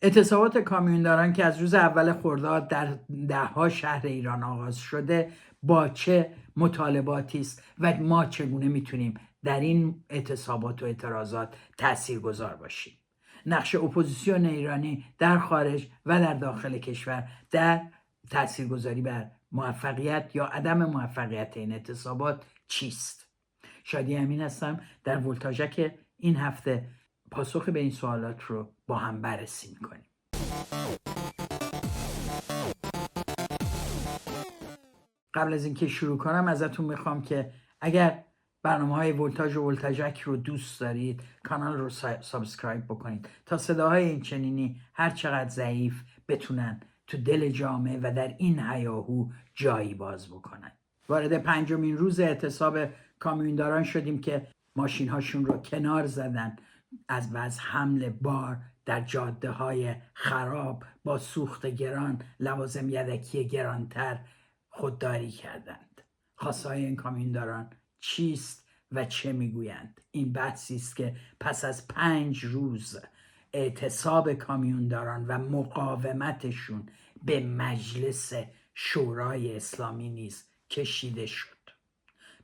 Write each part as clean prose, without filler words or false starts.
اعتصابات کامیونداران که از روز اول خرداد در دهها شهر ایران آغاز شده با چه مطالباتی است و ما چگونه میتونیم در این اعتصابات و اعتراضات تاثیرگذار باشیم. نقش اپوزیسیون ایرانی در خارج و در داخل کشور در تاثیرگذاری بر موفقیت یا عدم موفقیت این اعتصابات چیست؟ شادی امین هستم. در ولتاژک این هفته پاسخ به این سوالات رو با هم بررسی میکنیم. قبل از اینکه شروع کنم ازتون میخوام که اگر برنامه‌های ولتاژ و ولتاژک رو دوست دارید کانال رو سابسکرایب بکنید تا صداهای این چنینی هر چقدر ضعیف بتونن تو دل جامعه و در این هیاهو جایی باز بکنن. وارد 5مین روز اعتصاب کامیونداران شدیم که ماشین هاشون رو کنار زدن از حمل بار در جاده های خراب با سوخت گران، لوازم یدکی گرانتر خودداری کردند. خواسته های این کامیونداران چیست و چه میگویند؟ این بحثی است که پس از 5 روز اعتصاب کامیونداران و مقاومتشون به مجلس شورای اسلامی نیز کشیده شد.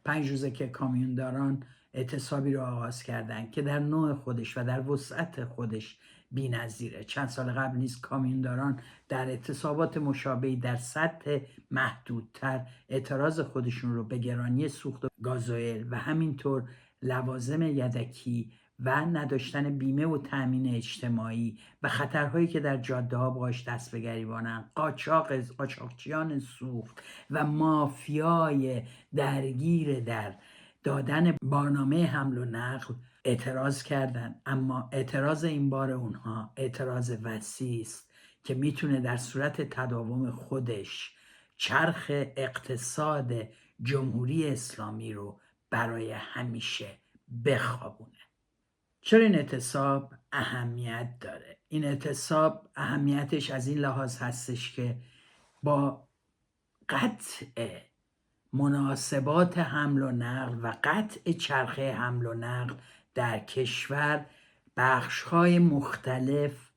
5 روزه که کامیونداران اعتصابی رو آغاز کردن که در نوع خودش و در وسعت خودش بی‌نظیره. چند سال قبل نیز کامیونداران در اعتصابات مشابهی در سطح محدودتر اعتراض خودشون رو به گرانی سوخت گازوئیل و همینطور لوازم یدکی و نداشتن بیمه و تأمین اجتماعی و خطرهایی که در جاده ها باش دست به گریبانن، قاچاقچیان سوخت و مافیای درگیر در دادن برنامه حمل و نقل اعتراض کردن. اما اعتراض این بار اونها اعتراض وسیع است که میتونه در صورت تداوم خودش چرخ اقتصاد جمهوری اسلامی رو برای همیشه بخوابونه. چرا این اعتصاب اهمیت داره؟ این اعتصاب اهمیتش از این لحاظ هستش که با قطع مناسبات حمل و نقل و قطع چرخه حمل و نقل در کشور بخش‌های مختلف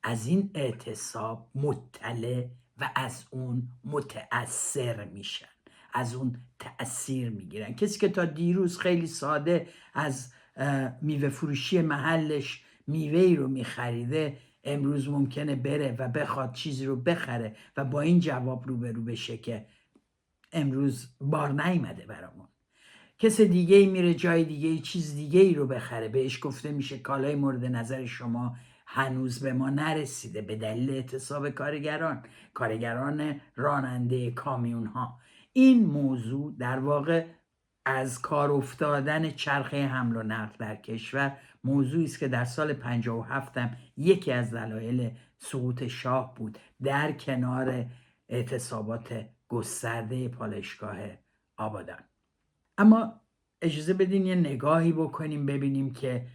از این اعتصاب مطلع و از اون متأثر میشن، از اون تأثیر میگیرن. کسی که تا دیروز خیلی ساده از میوه فروشی محلش میوه‌ای رو میخریده امروز ممکنه بره و بخواد چیزی رو بخره و با این جواب روبرو بشه که امروز بار نیامده برامون. کس دیگه ای میره جای دیگه ای چیز دیگه ای رو بخره، بهش گفته میشه کالای مورد نظر شما هنوز به ما نرسیده به دلیل اعتصاب کارگران راننده کامیون ها. این موضوع در واقع از کار افتادن چرخه حمل و نقل در کشور موضوعی است که در سال 57 هم یکی از دلایل سقوط شاه بود، در کنار اعتصابات گسترده پالایشگاه آبادان. اما اجازه بدین یه نگاهی بکنیم ببینیم که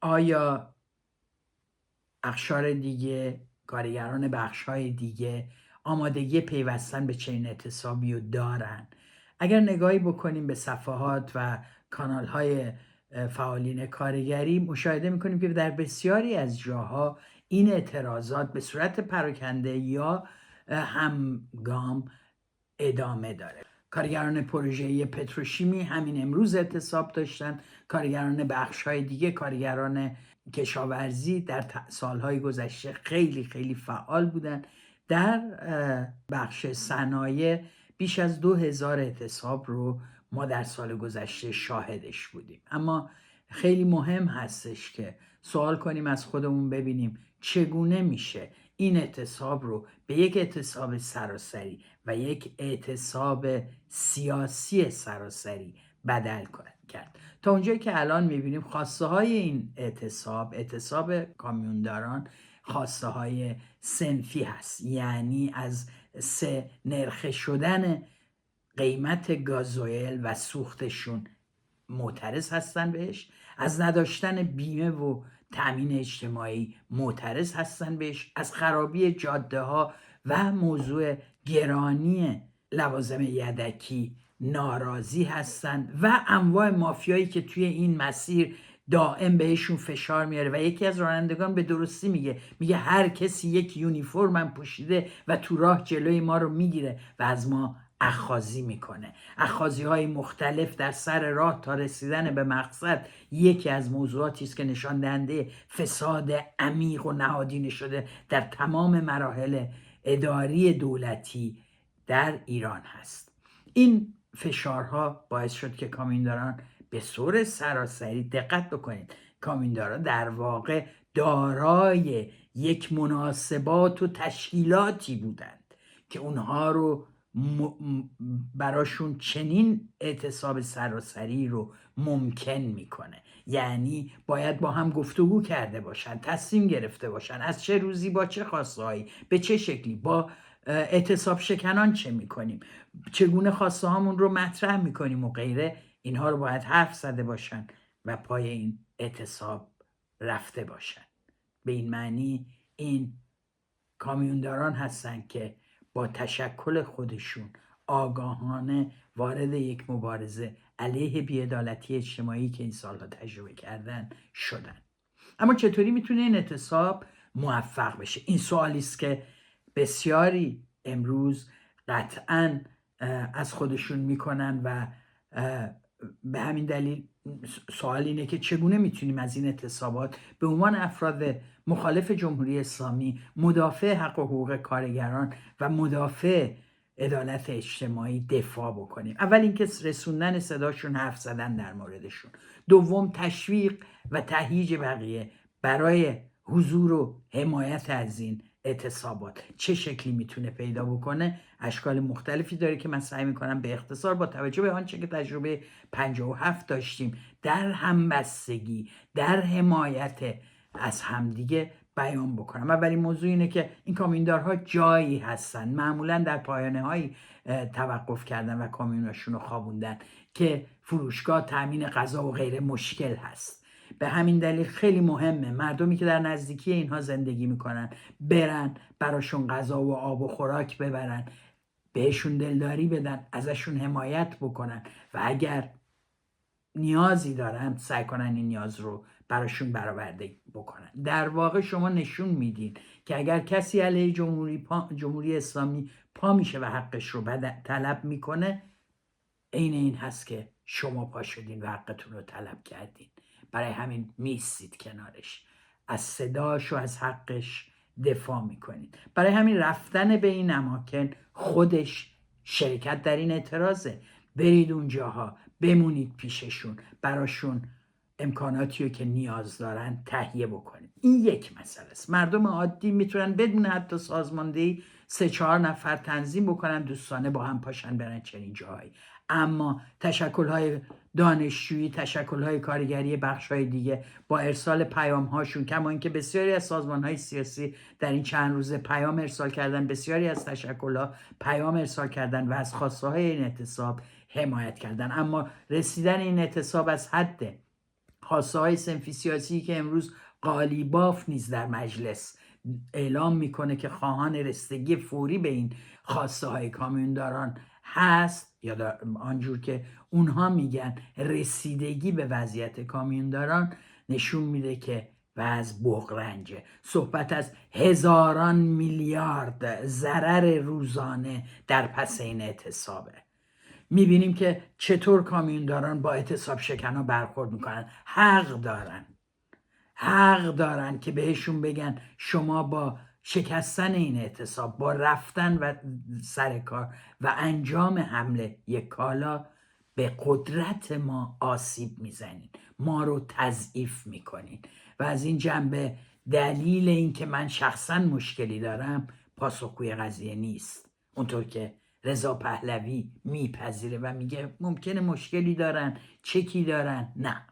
آیا اقشار دیگه، کارگران بخش‌های دیگه آمادگی پیوستن به چنین اعتصابی رو دارن؟ اگر نگاهی بکنیم به صفحات و کانال‌های فعالین کارگری مشاهده می‌کنیم که در بسیاری از جاها این اعتراضات به صورت پراکنده یا همگام ادامه داره. کارگران پروژه‌ای پتروشیمی همین امروز اعتصاب داشتن، کارگران بخش‌های دیگه، کارگران کشاورزی در سالهای گذشته خیلی خیلی فعال بودن. در بخش صنایع بیش از 2000 اعتصاب رو ما در سال گذشته شاهدش بودیم. اما خیلی مهم هستش که سوال کنیم از خودمون ببینیم چگونه میشه این اعتصاب رو به یک اعتصاب سراسری و یک اعتصاب سیاسی سراسری بدل کرد. تا اونجایی که الان میبینیم خواسته های این اعتصاب کامیونداران خواسته های صنفی هست، یعنی از نرخ شدن قیمت گازوئیل و سوختشون معترض هستن بهش، از نداشتن بیمه و تأمین اجتماعی معترض هستن بهش، از خرابی جاده ها و موضوع گرانی لوازم یدکی ناراضی هستن و انواع مافیایی که توی این مسیر دائم بهشون فشار میاره و یکی از رانندگان به درستی میگه هر کسی یک یونیفرم پوشیده و تو راه جلوی ما رو میگیره و از ما اخاذی میکنه. اخاذی های مختلف در سر راه تا رسیدن به مقصد یکی از موضوعاتی است که نشان دهنده فساد عمیق و نهادینه شده در تمام مراحل اداری دولتی در ایران هست. این فشارها باعث شد که کامیونداران به صورت سراسری، دقت بکنید، کامیونداران در واقع دارای یک مناسبات و تشکیلاتی بودند که اونها رو براشون چنین اعتصاب سراسری رو ممکن میکنه. یعنی باید با هم گفتگو کرده باشن، تصمیم گرفته باشن از چه روزی با چه خواستهایی به چه شکلی با اعتصاب شکنان چه میکنیم، چگونه خواسته هامون رو مطرح میکنیم و غیره. اینها رو باید حرف زده باشن و پای این اعتصاب رفته باشن. به این معنی این کامیونداران هستن که با تشکل خودشون آگاهانه وارد یک مبارزه علیه بی‌عدالتی اجتماعی که این سالها تجربه کردن شدن. اما چطوری میتونه این اعتصاب موفق بشه؟ این سوالی است که بسیاری امروز قطعاً از خودشون میکنن و به همین دلیل سوال اینه که چگونه میتونیم از این اعتصابات به عنوان افراد مخالف جمهوری اسلامی، مدافع حق و حقوق کارگران و مدافع عدالت اجتماعی دفاع بکنیم. اول اینکه رسوندن صداشون، حرف زدن در موردشون. دوم تشویق و تهییج بقیه برای حضور و حمایت از این اعتصابات. چه شکلی میتونه پیدا بکنه؟ اشکال مختلفی داره که من سعی میکنم به اختصار با توجه به آنچه که تجربه 57 داشتیم در همبستگی، در حمایت از همدیگه بیان بکنم. اولین موضوع اینه که این کامیوندارها جایی هستن، معمولا در پایانه هایی توقف کردن و کامیوناشون رو خوابوندن که فروشگاه، تامین غذا و غیره مشکل هست. به همین دلیل خیلی مهمه مردمی که در نزدیکی اینها زندگی میکنن برن براشون غذا و آب و خوراک ببرن، بهشون دلداری بدن، ازشون حمایت بکنن و اگر نیازی دارن سعی کنن این نیاز رو براشون برآورده بکنن. در واقع شما نشون میدین که اگر کسی علیه جمهوری اسلامی پا میشه و حقش رو طلب میکنه، عین این هست که شما پا شدین و حقتون رو طلب کردین. برای همین میستید کنارش، از صداش و از حقش دفاع میکنید. برای همین رفتن به این اماکن خودش شرکت در این اعتراضه. برید اونجاها، بمونید پیششون، براشون امکاناتی رو که نیاز دارن تهیه بکنید. این یک مسئله است. مردم عادی میتونن بدون حتی سازماندهی 3-4 نفر تنظیم بکنن، دوستانه با هم پاشن برن چنین جاهایی. اما تشکل‌های دانشجویی، تشکل‌های کارگری بخش‌های دیگه با ارسال پیام‌هاشون، کما اینکه بسیاری از سازمان‌های سیاسی در این چند روزه پیام ارسال کردن، بسیاری از تشکل‌ها پیام ارسال کردن و از خواسته‌های این اعتصاب حمایت کردن. اما رسیدن این اعتصاب از حد خواسته‌های صنفی سیاسی که امروز قالیباف نیز در مجلس اعلام میکنه که خواهان رسیدگی فوری به این خواسته‌های کامیونداران هست، یا آنجور که اونها میگن رسیدگی به وضعیت کامیونداران، نشون میده که وضع بغرنجه. صحبت از هزاران میلیارد ضرر روزانه در پس این اعتصابه. میبینیم که چطور کامیونداران با اعتصاب شکنها برخورد میکنن. حق دارن که بهشون بگن شما با شکستن این اعتصاب، با رفتن و سر کار و انجام حمله یک کالا به قدرت ما آسیب میزنین، ما رو تضعیف میکنین. و از این جنبه دلیل این که من شخصا مشکلی دارم پاسخگوی قضیه نیست. اونطور که رضا پهلوی میپذیره و میگه ممکنه مشکلی دارن، چکی دارن. نه،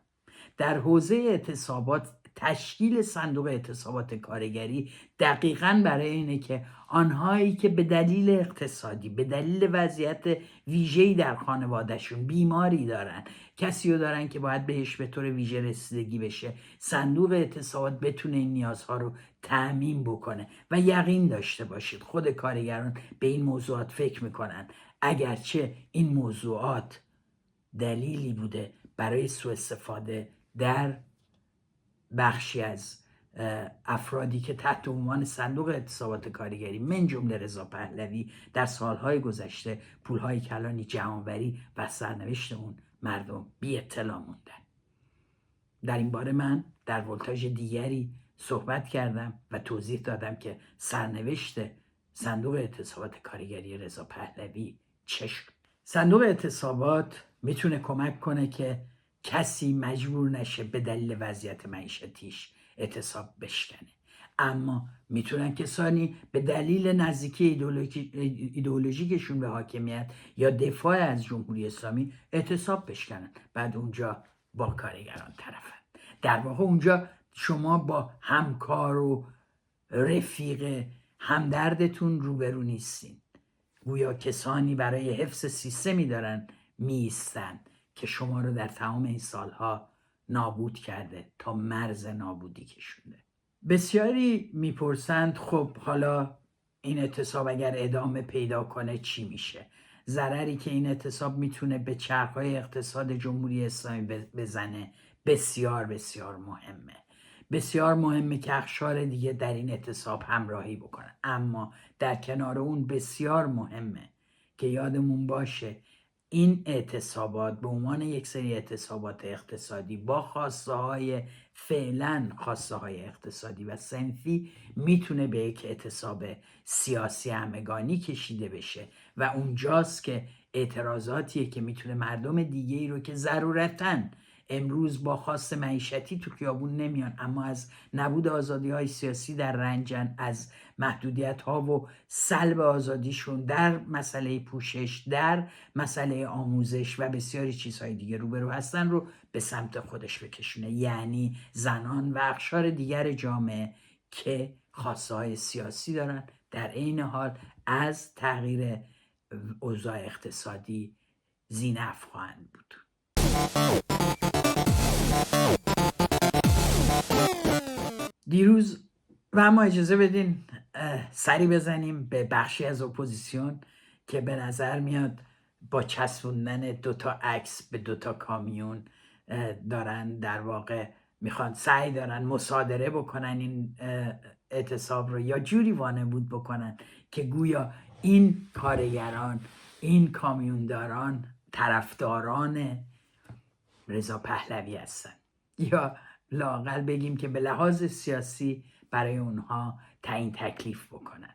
در حوزه اعتصابات تشکیل صندوق اعتصابات کارگری دقیقاً برای اینه که آنهایی که به دلیل اقتصادی، به دلیل وضعیت ویژه‌ای در خانوادهشون بیماری دارن، کسی رو دارن که باید بهش به طور ویژه رسیدگی بشه، صندوق اعتصابات بتونه این نیازها رو تأمین بکنه. و یقین داشته باشید خود کارگران به این موضوعات فکر میکنن، اگرچه این موضوعات دلیلی بوده برای سوء استفاده در بخشی از افرادی که تحت عنوان صندوق اعتصابات کارگری من جمله رضا پهلوی در سالهای گذشته پولهای کلانی جمع‌آوری و سرنوشت اون مردم بی اطلاع موندن. در این باره من در ولتاژ دیگری صحبت کردم و توضیح دادم که سرنوشت صندوق اعتصابات کارگری رضا پهلوی چه شد. صندوق اعتصابات میتونه کمک کنه که کسی مجبور نشه به دلیل وضعیت معیشتیش اعتصاب بشکنه، اما میتونن کسانی به دلیل نزدیکی ایدئولوژیکشون به حاکمیت یا دفاع از جمهوری اسلامی اعتصاب بشکنن، بعد اونجا با کارگران طرفن. در واقع اونجا شما با همکار و رفیق همدردتون روبرو نیستین، گویا کسانی برای حفظ سیستمی دارن میستن که شما رو در تمام این سالها نابود کرده، تا مرز نابودی کشونده. بسیاری میپرسند خب حالا این اعتصاب اگر ادامه پیدا کنه چی میشه؟ ضرری که این اعتصاب میتونه به چرخهای اقتصاد جمهوری اسلامی بزنه بسیار بسیار مهمه. بسیار مهمه که اقشار دیگه در این اعتصاب همراهی بکنن، اما در کنار اون بسیار مهمه که یادمون باشه این اعتصابات به عنوان یک سری اعتصابات اقتصادی با فعلا خواسته های اقتصادی و صنفی میتونه به یک اعتصاب سیاسی همگانی کشیده بشه و اونجاست که اعتراضاتیه که میتونه مردم دیگه ای رو که ضرورتاً امروز با خواست معیشتی تو خیابون نمیان، اما از نبود آزادی های سیاسی در رنجن، از محدودیت ها و سلب آزادیشون در مسئله پوشش، در مسئله آموزش و بسیاری چیزهای دیگه روبرو هستن، رو به سمت خودش بکشونه. یعنی زنان و اقشار دیگر جامعه که خواسته های سیاسی دارن در عین حال از تغییر اوضاع اقتصادی ذی‌نفع خواهند بود. دیروز و اما اجازه بدین سری بزنیم به بخشی از اپوزیسیون که به نظر میاد با چسبوندن 2 تا عکس به 2 تا کامیون دارن در واقع میخوان سعی دارن مصادره بکنن این اعتصاب رو، یا جوری وانمود بکنن که گویا این کارگران، این کامیونداران طرفداران رضا پهلوی هستن، یا لااقل بگیم که به لحاظ سیاسی برای اونها تعیین تکلیف بکنن.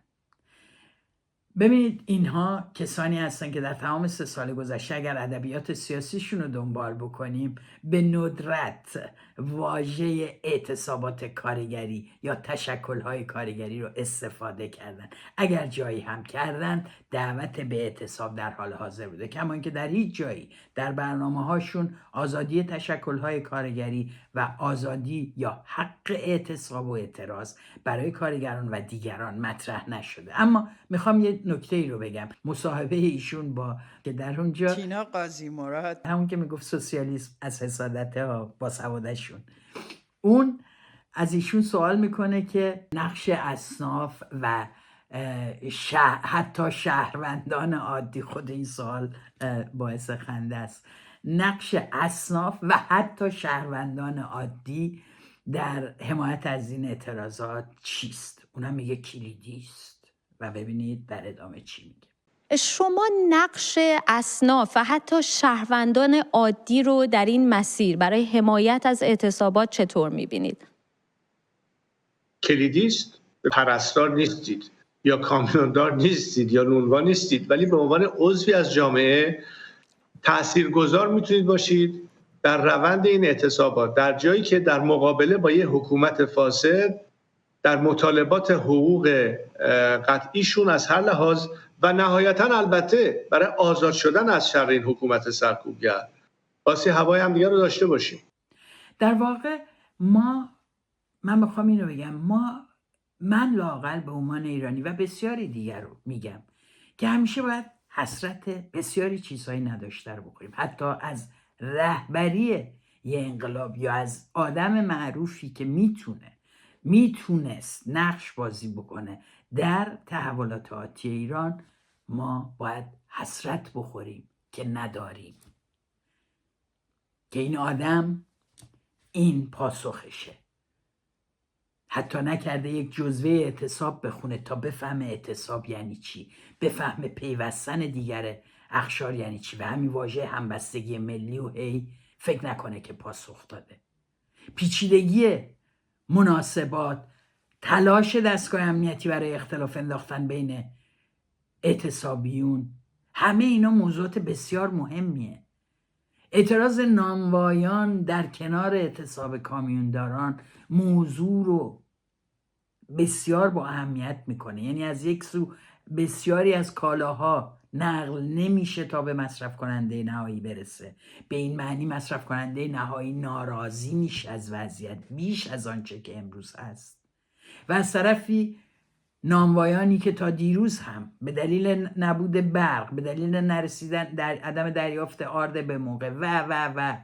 ببینید اینها کسانی هستن که در تمام 3 سال گذشته اگر ادبیات سیاسیشون رو دنبال بکنیم به ندرت واژه اعتصابات کارگری یا تشکل‌های کارگری رو استفاده کردن. اگر جایی هم کردن دعوت به اعتصاب در حال حاضر بوده، کما اینکه در هیچ جایی در برنامه‌هاشون آزادی تشکل‌های کارگری و آزادی یا حق اعتصاب و اعتراض برای کارگران و دیگران مطرح نشده. اما میخوام یه نکته ای رو بگم. مصاحبه ایشون با که در اونجا تینا قاضی مراد، همون که میگفت سوسیالیسم از حسادته ها با سوادشون، اون از ایشون سوال میکنه که نقش اصناف و حتی شهروندان عادی، خود این سوال باعث خنده است، نقش اصناف و حتی شهروندان عادی در حمایت از این اعتراضات چیست؟ اونم میگه کلیدی است. و ببینید در ادامه چی میگه. شما نقش اصناف و حتی شهروندان عادی رو در این مسیر برای حمایت از اعتصابات چطور میبینید؟ کلیدی است. پرستار نیستید یا کامیوندار نیستید یا نونوا نیستید، ولی به عنوان عضوی از جامعه تاثیرگذار میتونید باشید در روند این اعتصابات، در جایی که در مقابله با یه حکومت فاسد در مطالبات حقوق قطعیشون از هر لحاظ و نهایتاً البته برای آزاد شدن از شر این حکومت سرکوبگر واسه هوای هم دیگر رو داشته باشیم. در واقع من بخوام اینو بگم، من لااقل به عنوان ایرانی و بسیاری دیگر رو میگم که همیشه باید حسرت بسیاری چیزهایی نداشته رو بخوریم، حتی از رهبری یه انقلاب یا از آدم معروفی که میتونست نقش بازی بکنه در تحولات آتی ایران. ما باید حسرت بخوریم که نداریم، که این آدم این پاسخشه. حتی نکرده یک جزوه اعتصاب بخونه تا بفهمه اعتصاب یعنی چی، بفهمه پیوستن دیگر اقشار یعنی چی و همین واژه همبستگی ملی و فکر نکنه که پاسخ داده. پیچیدگی مناسبات، تلاش دستگاه امنیتی برای اختلاف انداختن بین اعتصابیون، همه اینا موضوعات بسیار مهمیه. اعتراض نانوایان در کنار اعتصاب کامیونداران موضوع رو بسیار با اهمیت میکنه. یعنی از یک سو بسیاری از کالاها نقل نمیشه تا به مصرف کننده نهایی برسه. به این معنی مصرف کننده نهایی ناراضی میشه از وضعیت بیش از آنچه که امروز هست و از طرفی نانوایانی که تا دیروز هم به دلیل نبود برق، به دلیل نرسیدن در عدم دریافت آرد به موقع و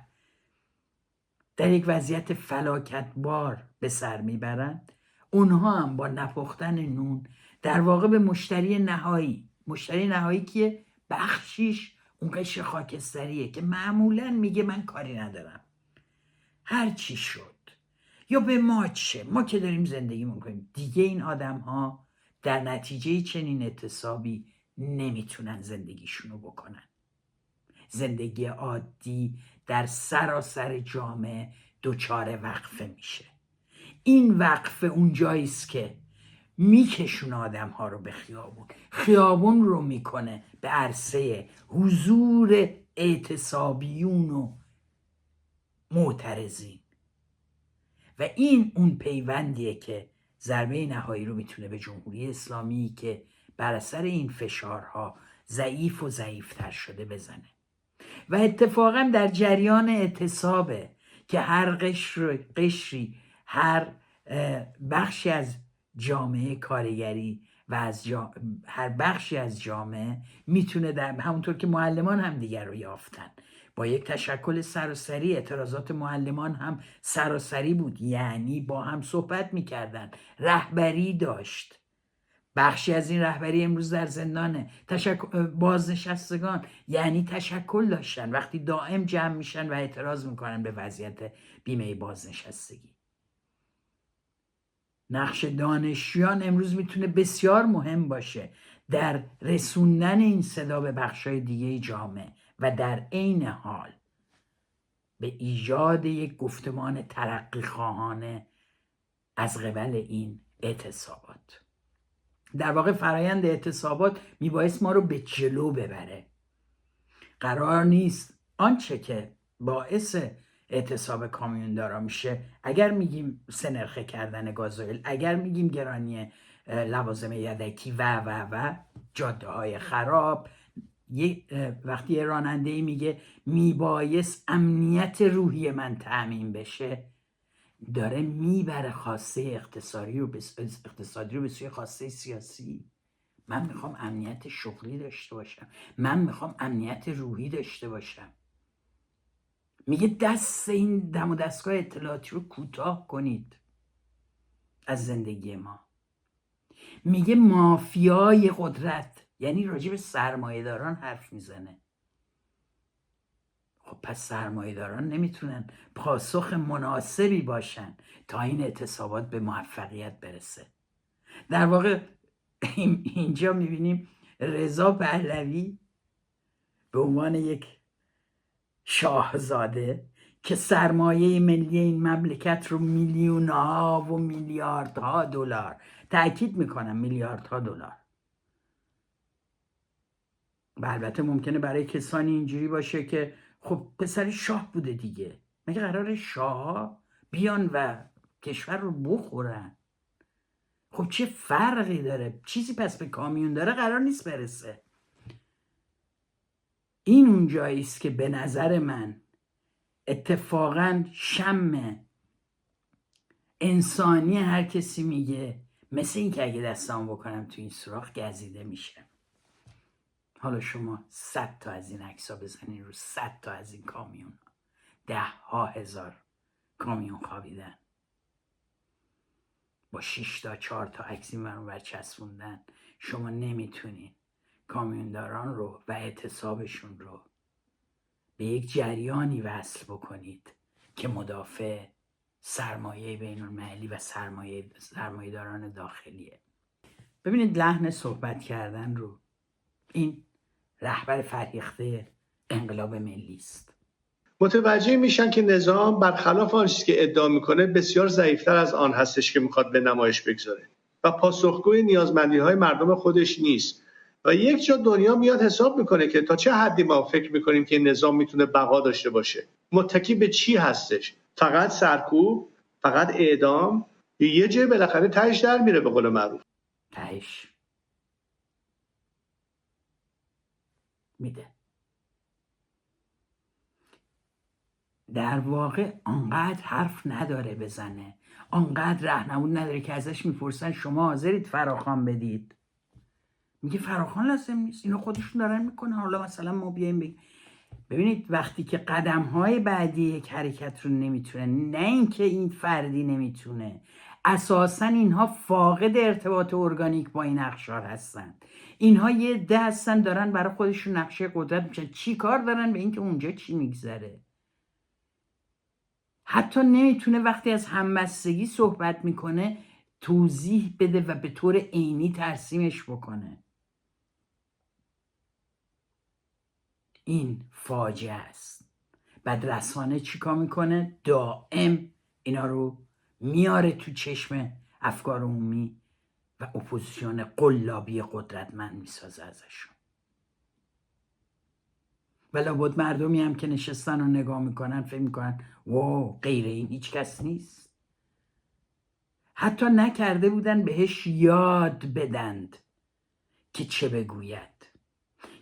در یک وضعیت فلاکتبار به سر میبرند، اونها هم با نپختن نون در واقع به مشتری نهایی که بخشیش اون قشر خاکستریه که معمولا میگه من کاری ندارم، هر چی شد یا به ما چه، ما که داریم زندگی میکنیم. دیگه این آدم ها در نتیجه چنین اعتصابی نمیتونن زندگیشونو بکنن. زندگی عادی در سراسر جامعه دچار وقفه میشه. این وقفه اون جاییست که میکشون آدم ها رو به خیابون رو میکنه به عرصه حضور اعتصابیون و معترضین و این اون پیوندیه که ضربه نهایی رو میتونه به جمهوری اسلامی که بر اثر این فشارها ضعیف و ضعیفتر شده بزنه. و اتفاقا در جریان اعتصابه که هر قشری، هر بخشی از جامعه کارگری و از هر بخشی از جامعه میتونه در همونطور که معلمان هم دیگر رو یافتن با یک تشکل سراسری. اعتراضات معلمان هم سراسری بود، یعنی با هم صحبت میکردن، رهبری داشت. بخشی از این رهبری امروز در زندانه. بازنشستگان یعنی تشکل داشتن وقتی دائم جمع میشن و اعتراض میکنن به وضعیت بیمه بازنشستگی. نقش دانشجویان امروز میتونه بسیار مهم باشه در رسوندن این صدا به بخشای دیگه جامعه و در عین حال به ایجاد یک گفتمان ترقی خواهانه از قبل این اعتصابات. در واقع فرایند اعتصابات میبایست ما رو به جلو ببره. قرار نیست آنچه که باعث اعتصاب کامیوندارا میشه، اگر میگیم سنرخه کردن گازوئیل، اگر میگیم گرانی لوازم یدکی و جاده های خراب، وقتی یه راننده‌ای میگه میبایست امنیت روحی من تأمین بشه، داره میبره خواسته اقتصادی رو به سوی خواسته سیاسی. من میخوام امنیت شغلی داشته باشم، من میخوام امنیت روحی داشته باشم. میگه دست این دم و دستگاه اطلاعاتی رو کوتاه کنید از زندگی ما. میگه مافیای قدرت، یعنی راجع به سرمایه‌داران حرف میزنه. خب پس سرمایه‌داران نمیتونن پاسخ مناسبی باشن تا این اعتصابات به موفقیت برسه. در واقع اینجا میبینیم رضا پهلوی به عنوان یک شاهزاده که سرمایه ملی این مملکت رو میلیون‌ها و میلیاردها دلار، تأکید میکنم میلیاردها دلار، و البته ممکنه برای کسانی اینجوری باشه که خب پسر شاه بوده دیگه، مگه قرار شاه بیان و کشور رو بخورن؟ خب چه فرقی داره؟ چیزی پس به کامیون داره قرار نیست برسه. این اون جاییست که به نظر من اتفاقا شم انسانی هر کسی میگه مثل این که اگه دستامو بکنم تو این سوراخ گزیده میشه. حالا شما 100 تا از این عکس‌ها بزنین رو 100 تا از این کامیون، 10,000 هزار کامیون خوابیدن با 6 تا 4 تا عکس این ور چسبوندن. شما نمیتونین کامیونداران رو و اعتصابشون رو به یک جریانی وصل بکنید که مدافع سرمایه بین المللی و سرمایه‌داران داخلیه. ببینید لحن صحبت کردن رو این رهبر فرهیخته انقلاب ملی است. متوجه میشن که نظام برخلاف آن چیزی که ادعا میکنه بسیار ضعیفتر از آن هستش که میخواد به نمایش بگذاره و پاسخگوی نیازمندی‌های مردم خودش نیست و یک جا دنیا میاد حساب میکنه که تا چه حدی ما فکر میکنیم که نظام میتونه بقا داشته باشه. متکی به چی هستش؟ فقط سرکوب؟ فقط اعدام؟ یه جای بالاخره تهش در میره به قول معروف. تهش میده. در واقع آنقدر حرف نداره بزنه، آنقدر راهنمود نداره که ازش میپرسن شما حاضرید فراخوان بدید؟ میگه فراخوان لازم نیست، اینو خودشون دارن میکنن، حالا مثلا ما بیایم بگیم. ببینید وقتی که قدم‌های بعدی یک حرکت رو نمیتونه، نه اینکه این فردی نمیتونه، اساساً اینها فاقد ارتباط ارگانیک با این اقشار هستن. اینها یه عده هستن دارن برای خودشون نقشه قدرت میشن. چی کار دارن به اینکه اونجا چی میگذره؟ حتی نمیتونه وقتی از همبستگی صحبت میکنه توضیح بده و به طور عینی ترسیمش بکنه. این فاجعه است. بعد رسانه چیکار میکنه؟ دائم اینا رو میاره تو چشم افکار عمومی و اپوزیسیون قلابی قدرتمند میسازه ازشون. و لابد مردمی هم که نشستن و نگاه میکنن فکر میکنن واو غیر این هیچ کس نیست. حتی نکرده بودن بهش یاد بدند که چه بگوید،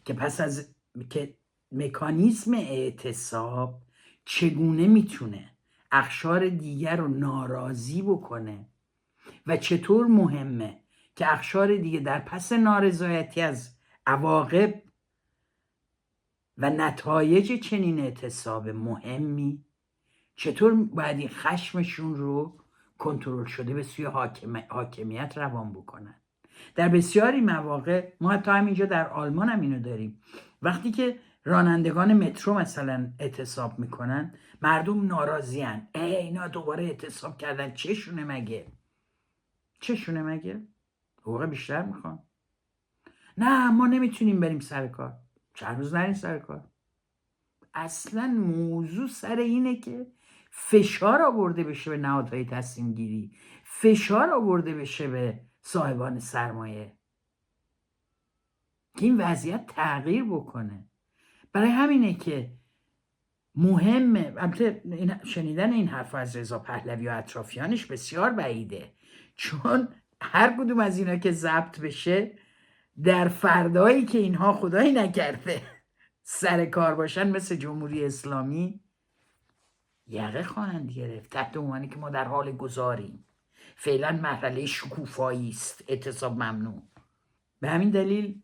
که پس از که مکانیزم اعتصاب چگونه میتونه اقشار دیگر رو ناراضی بکنه و چطور مهمه که اقشار دیگه در پس نارضایتی از عواقب و نتایج چنین اعتصاب مهمی چطور باید این خشمشون رو کنترل شده به سوی حاکمیت روان بکنن. در بسیاری مواقع ما حتی همینجا در آلمان هم اینو داریم، وقتی که رانندگان مترو مثلا اعتصاب میکنن مردم ناراضیان، اینا دوباره اعتصاب کردن، چشونه مگه حقوق بیشتر میخوان. نه ما نمیتونیم بریم سر کار. چند روز نریم سر کار. اصلا موضوع سر اینه که فشار آورده بشه به نهادهای تصمیم گیری، فشار آورده بشه به صاحبان سرمایه که این وضعیت تغییر بکنه. برای همینه که مهمه. البته شنیدن این حرف از رضا پهلوی و اطرافیانش بسیار بعیده، چون هر کدوم از اینا که ضبط بشه در فردایی که اینها خدایی نکرده سر کار باشن مثل جمهوری اسلامی یقه خواهند گرفت تحت عنوانی که ما در حال گذاریم. فعلا مرحله شکوفایی است، اعتصاب ممنوع. به همین دلیل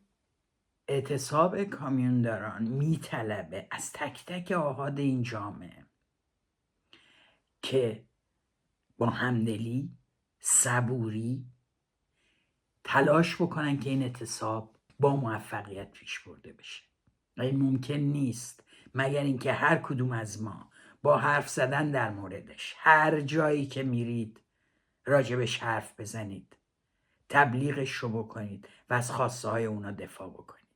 اعتصاب کامیونداران میطلبه از تک تک آحاد این جامعه که با همدلی، صبوری تلاش بکنن که این اعتصاب با موفقیت پیش برده بشه. این ممکن نیست مگر اینکه هر کدوم از ما با حرف زدن در موردش هر جایی که میرید راجبش حرف بزنید، تبلیغش رو بکنید و از خواسته های اونا دفاع بکنید.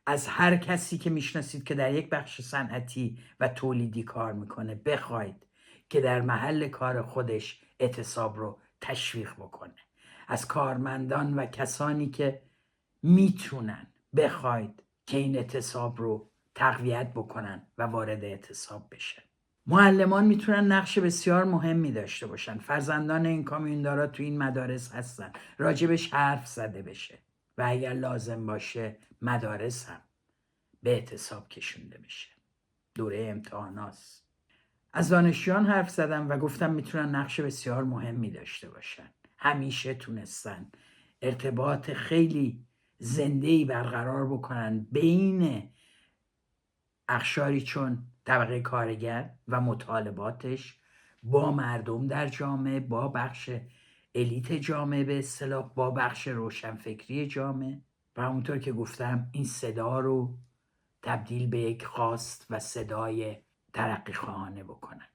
از هر کسی که میشناسید که در یک بخش صنعتی و تولیدی کار میکنه بخواید که در محل کار خودش اعتصاب رو تشویق بکنه. از کارمندان و کسانی که میتونن بخواید که این اعتصاب رو تقویت بکنن و وارد اعتصاب بشن. معلمان میتونن نقش بسیار مهمی داشته باشن. فرزندان این کامیوندارا تو این مدارس هستن، راجبش حرف زده بشه و اگر لازم باشه مدارس هم به اعتصاب کشونده بشه. دوره امتحاناست. از دانشجویان حرف زدم و گفتم میتونن نقش بسیار مهمی داشته باشن. همیشه تونستن ارتباط خیلی زنده‌ای برقرار بکنن بین اقشاری چون طبقه کارگر و مطالباتش با مردم در جامعه، با بخش الیت جامعه، به اصطلاح با بخش روشنفکری جامعه، و همونطور که گفتم این صدا رو تبدیل به یک خواست و صدای ترقی خواهانه بکنن.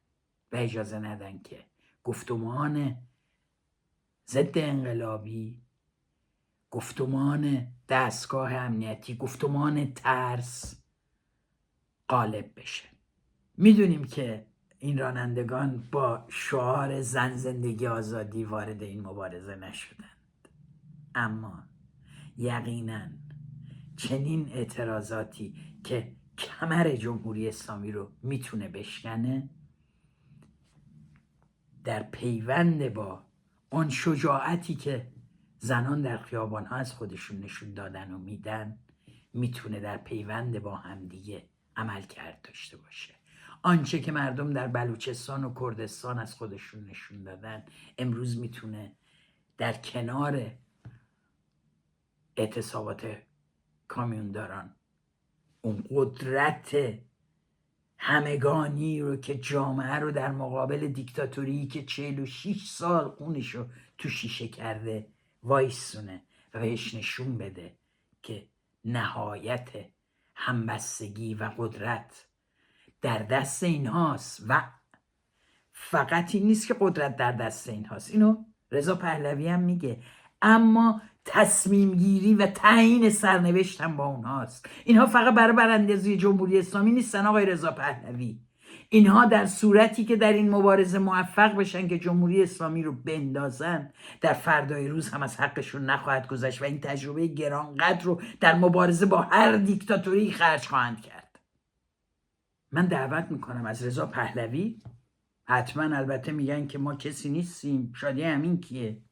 و اجازه ندن که گفتمان ضد انقلابی، گفتمان دستگاه امنیتی، گفتمان ترس غالب بشه. میدونیم که این رانندگان با شعار زن زندگی آزادی وارد این مبارزه نشدند، اما یقینا چنین اعتراضاتی که کمر جمهوری اسلامی رو میتونه بشکنه، در پیوند با آن شجاعتی که زنان در خیابان ها از خودشون نشون دادن و میدن، میتونه در پیوند با همدیگه عمل کرد داشته باشه. آنچه که مردم در بلوچستان و کردستان از خودشون نشون دادن، امروز میتونه در کنار اعتصابات کامیونداران اون قدرت همگانی رو که جامعه رو در مقابل دیکتاتوری که 46 سال خونش رو تو شیشه کرده وایسونه و بهش نشون بده که نهایت همبستگی و قدرت در دست این هاست. و فقط این نیست که قدرت در دست این هاست، اینو رضا پهلوی هم میگه، اما تصمیم گیری و تعیین سرنوشت هم با اونهاست. اینها فقط برای براندازی جمهوری اسلامی نیستن آقای رضا پهلوی، اینها در صورتی که در این مبارزه موفق بشن که جمهوری اسلامی رو بندازن، در فردای روز هم از حقشون نخواهد گذشت و این تجربه گرانقدر رو در مبارزه با هر دیکتاتوری خرج خواهند کرد. من دعوت میکنم از رضا پهلوی، حتما البته میگن که ما کسی نیستیم، شادی امین کیه؟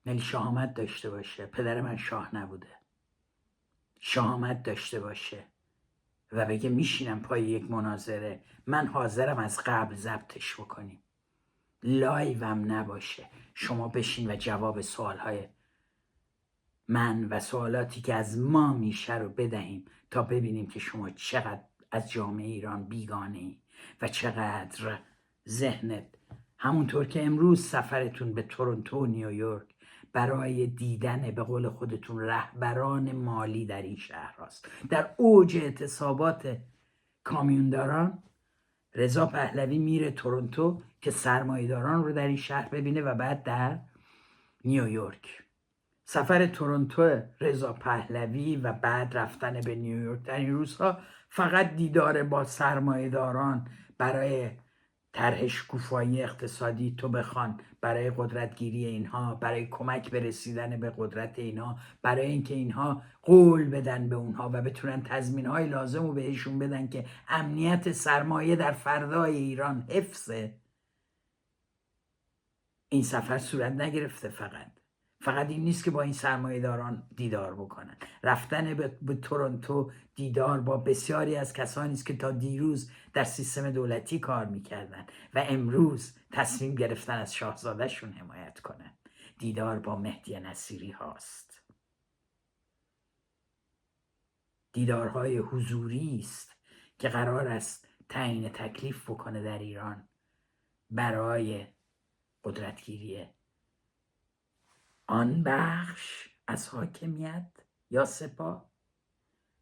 ولی شهامت داشته باشه. پدر من شاه نبوده، شهامت داشته باشه و بگه میشینم پای یک مناظره، من حاضرم از قبل ضبطش بکنیم، لایوم نباشه، شما بشین و جواب سوالهای من و سوالاتی که از ما میشه رو بدهیم تا ببینیم که شما چقدر از جامعه ایران بیگانه ای و چقدر ذهنت، همونطور که امروز سفرتون به تورنتو و نیویورک برای دیدن به قول خودتون رهبران مالی در این شهر هست. در اوج اعتصابات کامیونداران رضا پهلوی میره تورنتو که سرمایه‌داران رو در این شهر ببینه و بعد در نیویورک. سفر تورنتو رضا پهلوی و بعد رفتن به نیویورک در این روزها فقط دیدار با سرمایه‌داران برای طرح شکوفایی اقتصادی تو بخوان، برای قدرتگیری اینها، برای کمک به رسیدن به قدرت اینها، برای اینکه اینها قول بدن به اونها و بتونن تضمینهای لازم رو بهشون بدن که امنیت سرمایه در فردای ایران حفظه. این سفر صورت نگرفته. فقط این نیست که با این سرمایه‌داران دیدار بکنن، رفتن به تورنتو دیدار با بسیاری از کسانی است که تا دیروز در سیستم دولتی کار میکردن و امروز تصمیم گرفتن از شاهزادهشون حمایت کنن. دیدار با مهدی نصیری هاست. دیدارهای حضوری است که قرار است تعیین تکلیف بکنه در ایران برای قدرتگیری آن بخش از حاکمیت یا سپاه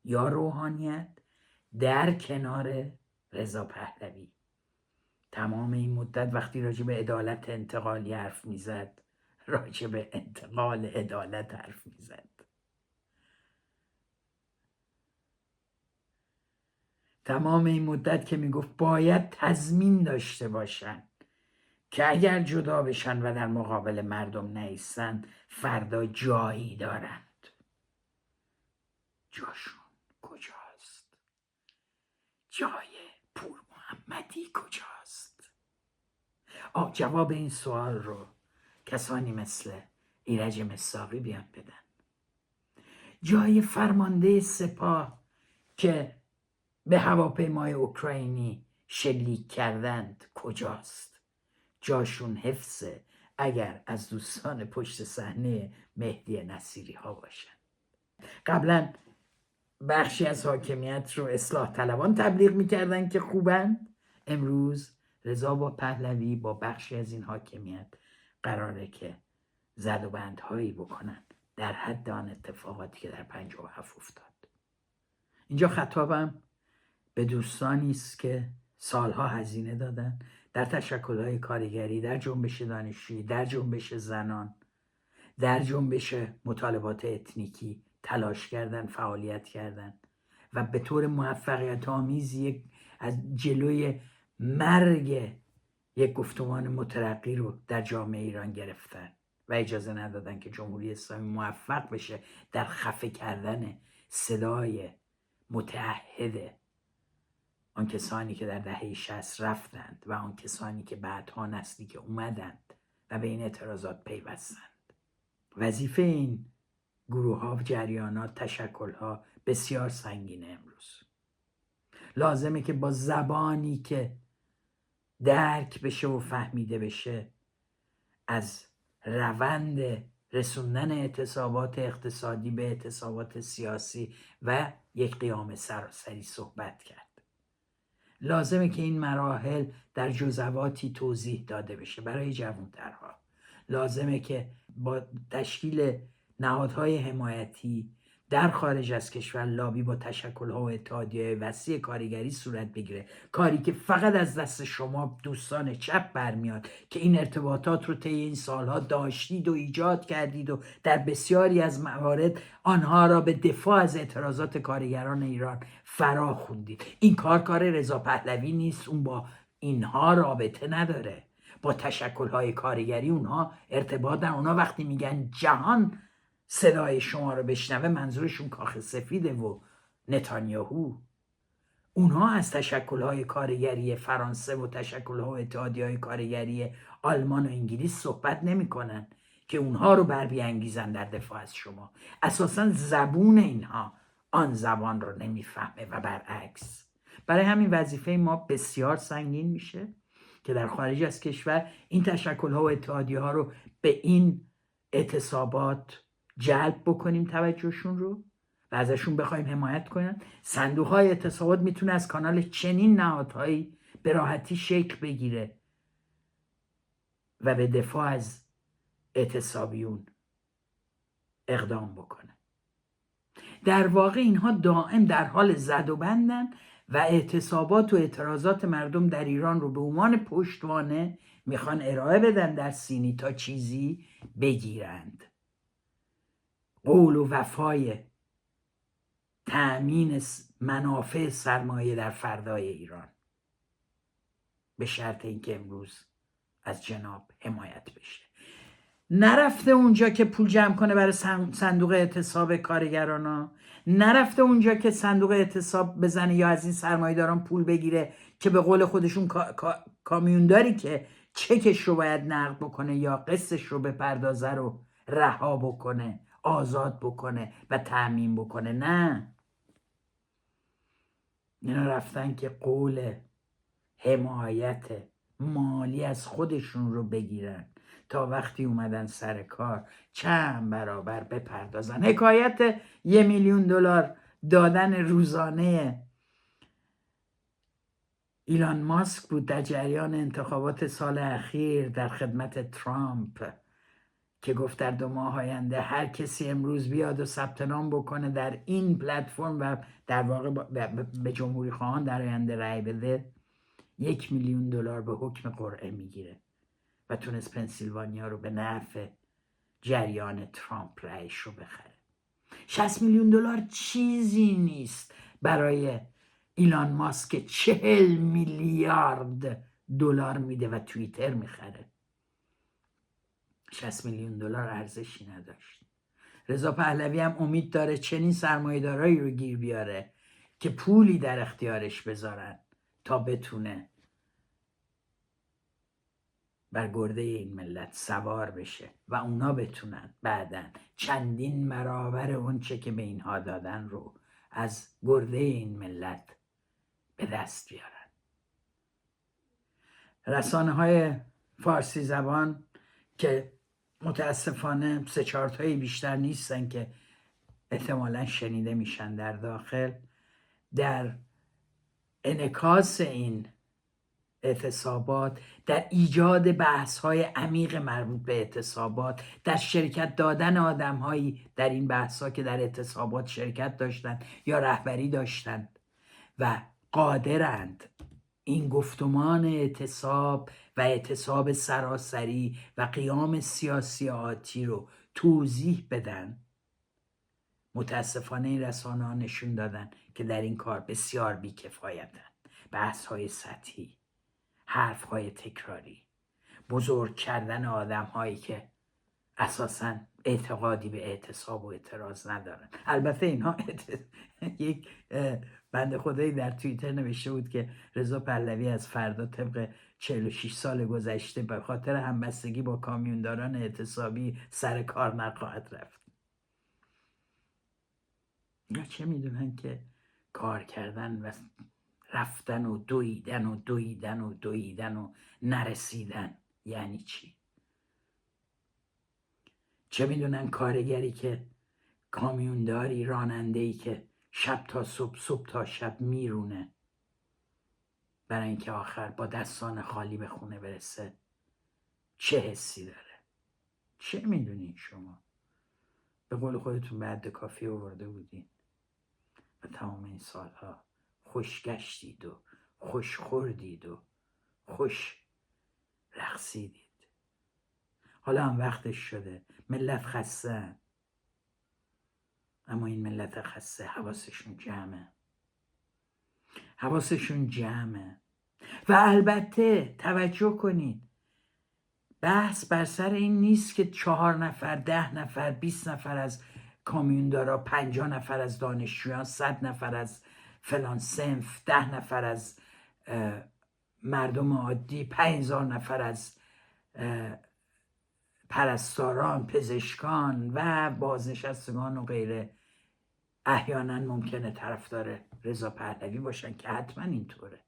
یا روحانیت در کنار رضا پهلوی. تمام این مدت وقتی راجع به عدالت انتقالی حرف میزد، راجع به انتقال عدالت حرف میزد. تمام این مدت که میگفت باید تضمین داشته باشن که اگر جدا بشن و در مقابل مردم نایستن فردا جایی دارند. جاشون کجاست؟ جای پور محمدی کجاست؟ جواب این سوال رو کسانی مثل ایرج مصداقی بیان بدن. جای فرمانده سپاه که به هواپیمای اوکراینی شلیک کردند کجاست؟ جاشون حفظه اگر از دوستان پشت صحنه مهدی نصیری ها باشن. قبلا بخشی از حاکمیت رو اصلاح طلبان تبلیغ میکردن که خوبن، امروز رضا با پهلوی با بخشی از این حاکمیت قراره که زد و بندهایی بکنن در حد آن اتفاقاتی که در 57 افتاد. اینجا خطابم به دوستانی است که سالها هزینه دادن در تشکل‌های کارگری، در جنبش دانشجویی، در جنبش زنان، در جنبش مطالبات اتنیکی تلاش کردن، فعالیت کردن و به طور موفقیت آمیزی از جلوی مرگ یک گفتمان مترقی رو در جامعه ایران گرفتن و اجازه ندادن که جمهوری اسلامی موفق بشه در خفه کردن صدای متعهد آن کسانی که در دهه 60 رفتند و آن کسانی که بعدها نسلی که اومدند و به این اعتراضات پیوستند. وظیفه این گروه ها، جریانات، تشکل ها بسیار سنگینه. امروز لازمه که با زبانی که درک بشه و فهمیده بشه از روند رسوندن اعتصابات اقتصادی به اعتصابات سیاسی و یک قیام سراسری صحبت کرد. لازمه که این مراحل در جزواتی توضیح داده بشه برای جوانترها. لازمه که با تشکیل نهادهای حمایتی در خارج از کشور لابی با تشکل‌ها و اتحادیه‌های وسیع کارگری صورت بگیره، کاری که فقط از دست شما دوستان چپ برمیاد که این ارتباطات رو طی این سالها داشتید و ایجاد کردید و در بسیاری از موارد آنها را به دفاع از اعتراضات کارگران ایران فرا خوندید. این کار رضا پهلوی نیست، اون با اینها رابطه نداره، با تشکل‌های کارگری اونها ارتباط دارن. اونها وقتی میگن جهان صدای شما رو بشنوه منظورشون کاخ سفیده و نتانیاهو. اونها از تشکل‌های کارگری فرانسه و تشکل‌ها و اتحادیه‌های کارگری آلمان و انگلیس صحبت نمی‌کنن که اونها رو بر بیانگیزن در دفاع از شما. اساساً زبون اینها آن زبان رو نمیفهمه و برعکس. برای همین وظیفه ما بسیار سنگین میشه که در خارج از کشور این تشکل‌ها و اتحادیه‌ها رو به این اعتصابات جلب بکنیم توجهشون رو و ازشون بخوایم حمایت کنن. صندوق‌های اعتصابات میتونه از کانال چنین نهادهایی به راحتی شکل بگیره و به دفاع از اعتصابیون اقدام بکنه. در واقع اینها دائم در حال زد و بندن و اعتصابات و اعتراضات مردم در ایران رو به عنوان پشتوانه میخوان ارائه بدن در سینی تا چیزی بگیرند. قول و وفای تأمین منافع سرمایه در فردای ایران به شرط اینکه امروز از جناب حمایت بشه. نرفته اونجا که پول جمع کنه برای صندوق اعتصاب کارگرانا، نرفته اونجا که صندوق اعتصاب بزنه یا از این سرمایه‌داران پول بگیره که به قول خودشون کامیونداری که چکش رو باید نقد بکنه یا قسطش رو بپردازه رو رها بکنه، آزاد بکنه و تأمین بکنه. نه، اینا رفتن که قول حمایت مالی از خودشون رو بگیرن تا وقتی اومدن سر کار چند برابر بپردازن. حکایت $1,000,000 دادن روزانه ایلان ماسک بود در جریان انتخابات سال اخیر در خدمت ترامپ که گفت در 2 ماه آینده هر کسی امروز بیاد و ثبت نام بکنه در این پلتفرم و در واقع به جمهوری خواهان در آینده رأی بده $1,000,000 به حکم قرعه میگیره و تونست پنسیلوانیا رو به نفع جریان ترامپ رأیش رو بخره. $60,000,000 چیزی نیست برای ایلان ماسک که $40,000,000 میده و توییتر میخره. $60,000,000 ارزشی نداشت. رضا پهلوی هم امید داره چنین سرمایه‌دارایی رو گیر بیاره که پولی در اختیارش بذارن تا بتونه بر گرده این ملت سوار بشه و اونا بتونن بعدن چندین برابر اون چه که به اینها دادن رو از گرده این ملت به دست بیارن. رسانه‌های فارسی زبان که متاسفانه 3-4 تایی بیشتر نیستن که احتمالاً شنیده میشن در داخل، در انعکاس این اعتصابات، در ایجاد بحث‌های عمیق مربوط به اعتصابات، در شرکت دادن آدم‌هایی در این بحث‌ها که در اعتصابات شرکت داشتند یا رهبری داشتند و قادرند این گفتمان اعتصاب و اعتصاب سراسری و قیام سیاسی آتی رو توضیح بدن. متاسفانه این رسانه ها نشون دادن که در این کار بسیار بیکفایتن. بحث های سطحی، حرف های تکراری، بزرگ کردن آدم هایی که اساساً اعتقادی به اعتصاب و اعتراض ندارن. البته اینها یک بنده خدایی در توییتر نوشته بود که رضا پهلوی از فردا طبق 46 سال گذشته به خاطر همبستگی با کامیونداران اعتصابی سر کار نخواهد رفت. یا چه میدونن که کار کردن و رفتن و دویدن و دویدن و دویدن و نرسیدن یعنی چی؟ چه میدونن کارگری که کامیونداری، راننده‌ای که شب تا صبح، صبح تا شب میرونه برای اینکه آخر با دستان خالی به خونه برسه چه حسی داره؟ چه میدونین شما؟ به قول خودتون بعد کافی آورده بودین و تمام این سالها خوش گشتید و خوش خوردید و خوش رقصیدید. حالا هم وقتش شده. ملت خسته، اما این ملت خسته حواسشون جمعه. و البته توجه کنید، بحث بر سر این نیست که 4 نفر، 10 نفر، 20 نفر از کامیوندارا، 50 نفر از دانشجویان، 100 نفر از فلان صنف، 10 نفر از مردم عادی، 5000 نفر از پرستاران، پزشکان و بازنشستگان و غیره احیانا ممکنه طرفدار رضا پهلوی باشن که حتما اینطوره.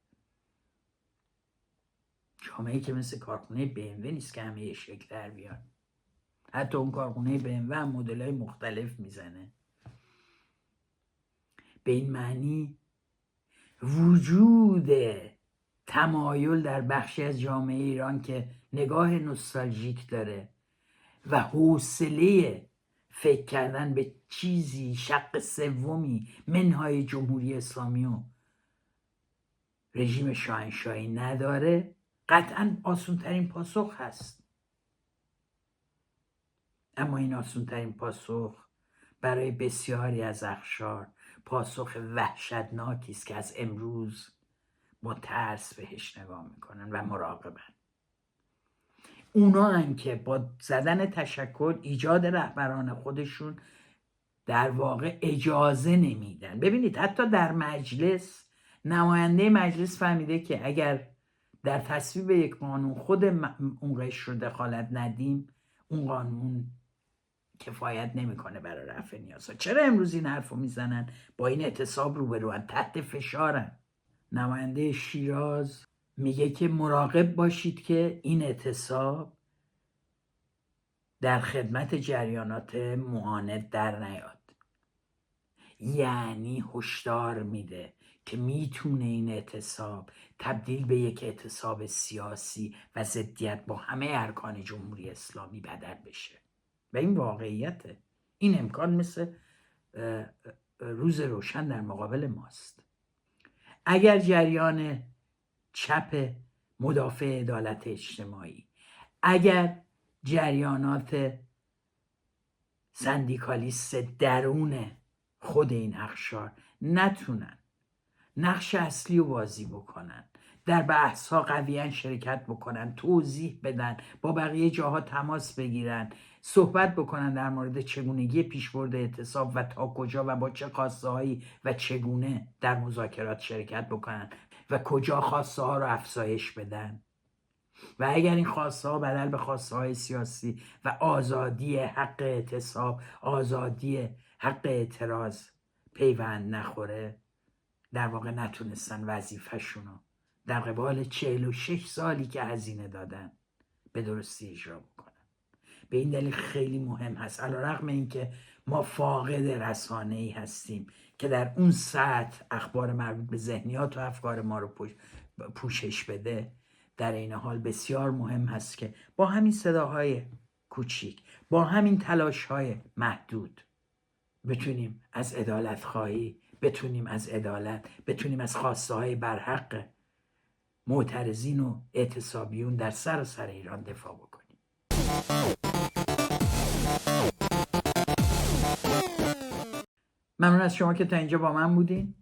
جامعه‌ای که مثل کارخونه BMW نیست که همه یه شکل در بیان. حتی اون کارخونه BMW هم مدل‌های مختلف میزنه. به این معنی وجود تمایل در بخشی از جامعه ایران که نگاه نوستالژیک داره و حوصله فکر کردن به چیزی شق سومی منهای جمهوری اسلامی و رژیم شاهنشاهی نداره، قطعا آسونترین پاسخ هست. اما این آسونترین پاسخ برای بسیاری از اقشار پاسخ وحشتناکی است که از امروز با ترس بهش نگاه میکنن و مراقبن. اونا هم که با زدن تشکل ایجاد رهبران خودشون در واقع اجازه نمیدن. ببینید حتی در مجلس نماینده مجلس فهمیده که اگر در تصویب یک قانون خود اون قشر رو دخالت ندیم، اون قانون کفایت نمیکنه برای رفع نیازها. چرا امروز این حرف رو میزنن؟ با این اعتصاب روبروان، تحت فشارن. نماینده شیراز میگه که مراقب باشید که این اعتصاب در خدمت جریانات معاند در نیاد. یعنی هشدار میده که میتونه این اعتصاب تبدیل به یک اعتصاب سیاسی و ضدیت با همه ارکان جمهوری اسلامی بدل بشه و این واقعیته. این امکان مثل روز روشن در مقابل ماست. اگر جریان چپ مدافع عدالت اجتماعی، اگر جریانات سندیکالیست درون خود این اقشار نتونن نقش اصلی رو بازی بکنن، در بحث ها قویاً شرکت بکنن، توضیح بدن، با بقیه جاها تماس بگیرن، صحبت بکنن در مورد چگونگی پیشبرد اعتصاب و تا کجا و با چه خواسته هایی و چگونه در مذاکرات شرکت بکنن و کجا خواسته ها رو افزایش بدن و اگر این خواسته ها بدل به خواسته های سیاسی و آزادی حق اعتصاب، آزادی حق اعتراض پیوند نخوره، در واقع نتونستن وظیفه‌شونو در قبال 46 سالی که هزینه دادن به درستی اجرا بکنن. به این دلیل خیلی مهم هست، علیرغم اینکه ما فاقد رسانه‌ای هستیم که در اون سطح اخبار مربوط به ذهنیات و افکار ما رو پوشش بده، در این حال بسیار مهم هست که با همین صداهای کوچیک، با همین تلاش‌های محدود بتونیم از عدالت خواهی، بتونیم از عدالت، بتونیم از خواسته های برحق معترضین و اعتصابیون در سراسر ایران دفاع بکنیم. ممنون از شما که تا اینجا با من بودین.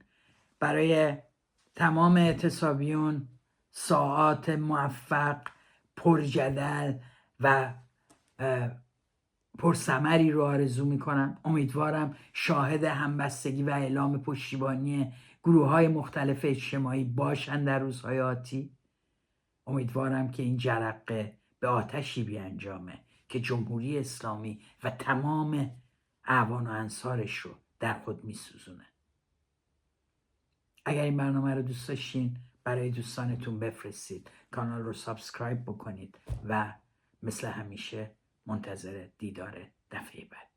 برای تمام اعتصابیون ساعات موفق، پرجدل و پرثمری رو آرزو میکنم. امیدوارم شاهد همبستگی و اعلام پشتیبانی گروه‌های مختلف اجتماعی باشند در روزهای آتی. امیدوارم که این جرقه به آتشی بیانجامه که جمهوری اسلامی و تمام اعوان و انصارش رو در خود میسوزونه. اگر این برنامه رو دوست داشتین برای دوستانتون بفرستید، کانال رو سابسکرایب بکنید و مثل همیشه منتظر دیدار دفعه بعد.